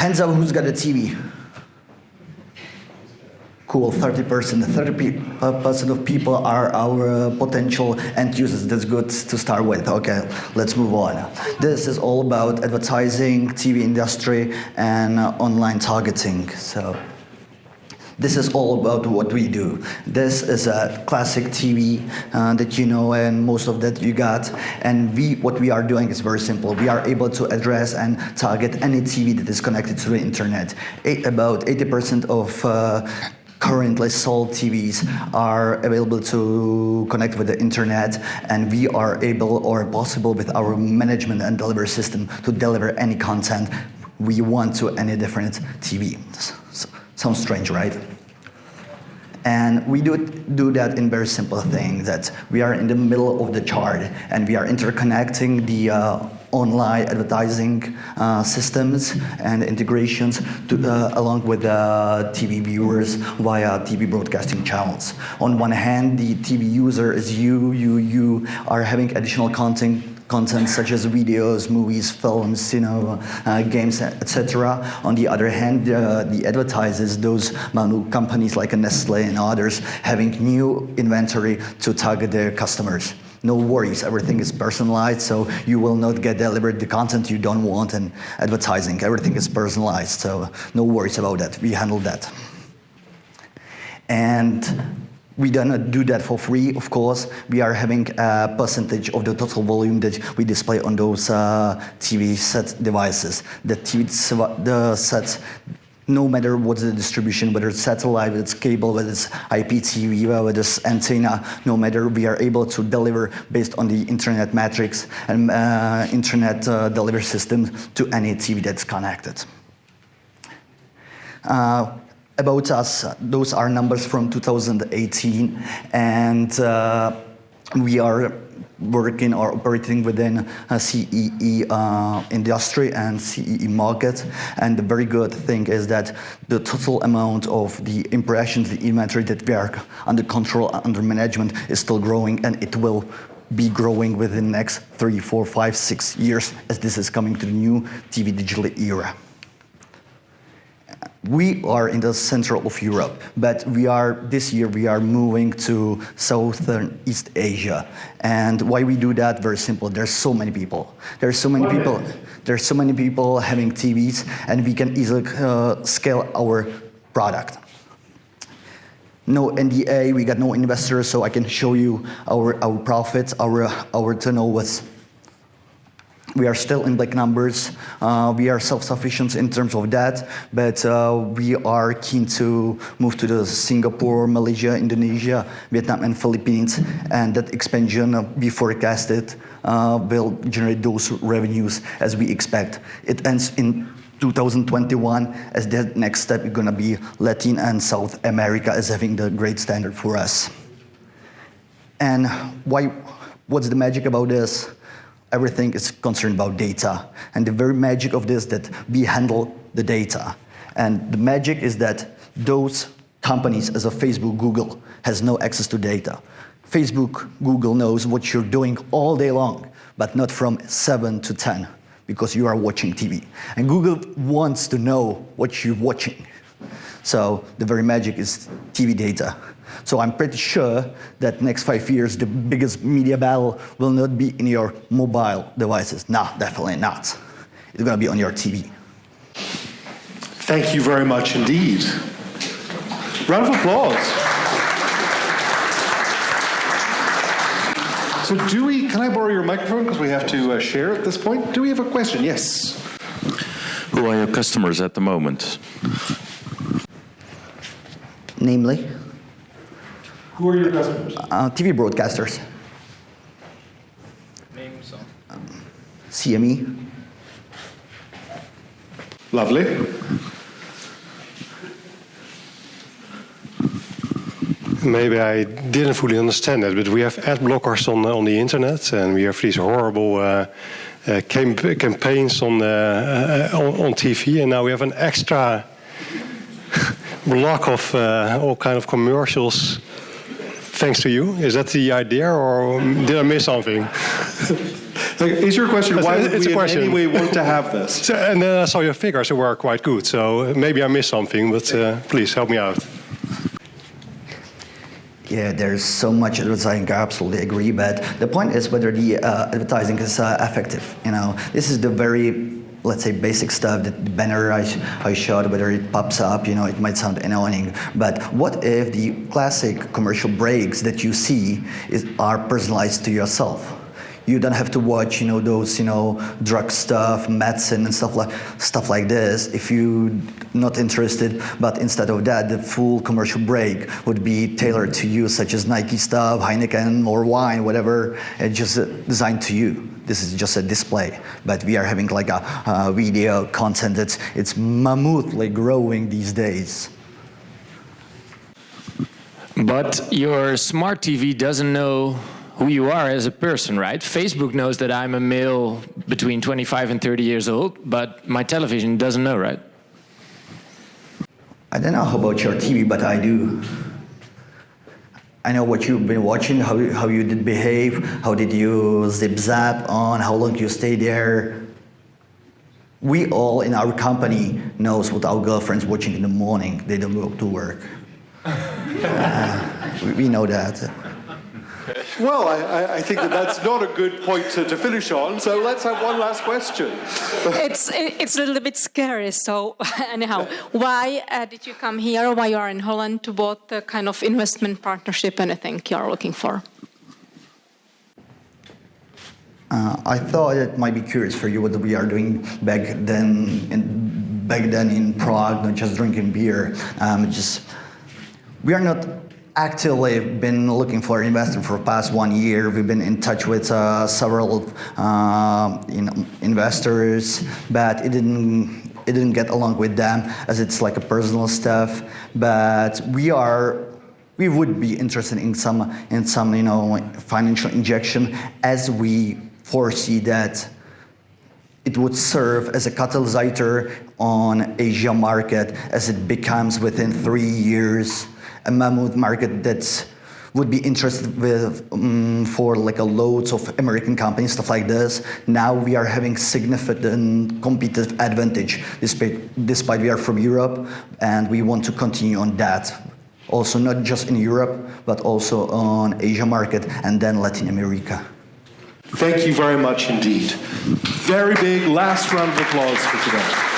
Hands up, who's got a TV? Cool, 30%. 30% of people are our potential end users. That's good to start with. Okay, let's move on. This is all about advertising, TV industry, and online targeting. So this is all about what we do. This is a classic TV that you know, and most of that you got. And what we are doing is very simple. We are able to address and target any TV that is connected to the internet. About 80% of currently sold TVs are available to connect with the internet, and we are able or possible with our management and delivery system to deliver any content we want to any different TV. Sounds strange, right? And we do that in very simple thing, that we are in the middle of the chart and we are interconnecting the online advertising systems and integrations along with TV viewers via TV broadcasting channels. On one hand, the TV user is you are having additional content such as videos, movies, films, cinema, games, etc. On the other hand, the advertisers, those companies like Nestle and others, having new inventory to target their customers. No worries, everything is personalized, so you will not get delivered the content you don't want in advertising. Everything is personalized, so no worries about that. We handle that. And we don't do that for free, of course. We are having a percentage of the total volume that we display on those TV set devices. The sets, no matter what's the distribution, whether it's satellite, whether it's cable, whether it's IPTV, whether it's antenna, no matter, we are able to deliver based on the internet metrics and internet delivery system to any TV that's connected. About us, those are numbers from 2018, and we are working or operating within a CEE industry and CEE market. And the very good thing is that the total amount of the impressions, the inventory that we are under control, under management is still growing, and it will be growing within the next 3, 4, 5, 6 years as this is coming to the new TV digital era. We are in the center of Europe, but this year we are moving to Southern East Asia. And why we do that? Very simple. There's so many people. There's so many people having TVs, and we can easily scale our product. No NDA, we got no investors, so I can show you our profits, our turnovers. We are still in black numbers. We are self-sufficient in terms of that, but we are keen to move to the Singapore, Malaysia, Indonesia, Vietnam, and Philippines, and that expansion we forecasted will generate those revenues as we expect. It ends in 2021, as the next step is going to be Latin and South America as having the great standard for us. And what's the magic about this? Everything is concerned about data. And the very magic of this, that we handle the data. And the magic is that those companies, as a Facebook, Google, has no access to data. Facebook, Google knows what you're doing all day long, but not from 7 to 10, because you are watching TV. And Google wants to know what you're watching. So the very magic is TV data. So I'm pretty sure that next 5 years, the biggest media battle will not be in your mobile devices. No, definitely not. It's going to be on your TV. Thank you very much indeed. Round of applause. So can I borrow your microphone, because we have to share at this point? Do we have a question? Yes. Who are your customers at the moment? Namely? Who are your customers? TV broadcasters. Name some. CME. Lovely. Maybe I didn't fully understand that, but we have ad blockers on the internet, and we have these horrible campaigns on TV, and now we have an extra block of all kind of commercials. Thanks to you. Is that the idea, or did I miss something? Is your question why would It's a we in question. any way want to have this? So, and then I saw your figures were quite good, so maybe I missed something, but please help me out. Yeah, there's so much advertising. I absolutely agree, but the point is whether the advertising is effective. You know, this is the very, let's say, basic stuff. That the banner I showed, whether it pops up, you know, it might sound annoying. But what if the classic commercial breaks that you see are personalized to yourself? You don't have to watch, you know, those, you know, drug stuff, medicine and stuff like this if you're not interested. But instead of that, the full commercial break would be tailored to you, such as Nike stuff, Heineken or wine, whatever. It's just designed to you. This is just a display, but we are having like a video content it's mammothly growing these days. But your smart TV doesn't know who you are as a person, right? Facebook knows that I'm a male between 25 and 30 years old, but my television doesn't know, right? I don't know how about your TV, but I do. I know what you've been watching, how you did behave, how did you zip zap on, how long you stay there. We all in our company knows what our girlfriend's watching in the morning. They don't go to work. We know that. Well, I think that's not a good point to finish on, so let's have one last question. It's a little bit scary, so anyhow, why did you come here, why you are in Holland, to what kind of investment partnership anything you are looking for? I thought it might be curious for you what we are doing back then in Prague, not just drinking beer. We are not actively been looking for an investor for the past 1 year. We've been in touch with several investors, but it didn't get along with them as it's like a personal stuff. But we would be interested in some you know, financial injection, as we foresee that it would serve as a catalyst on Asia market as it becomes within 3 years a mammoth market that would be interested with for like a loads of American companies, stuff like this. Now we are having significant competitive advantage despite we are from Europe, and we want to continue on that. Also not just in Europe, but also on Asia market and then Latin America. Thank you very much indeed. Very big last round of applause for today.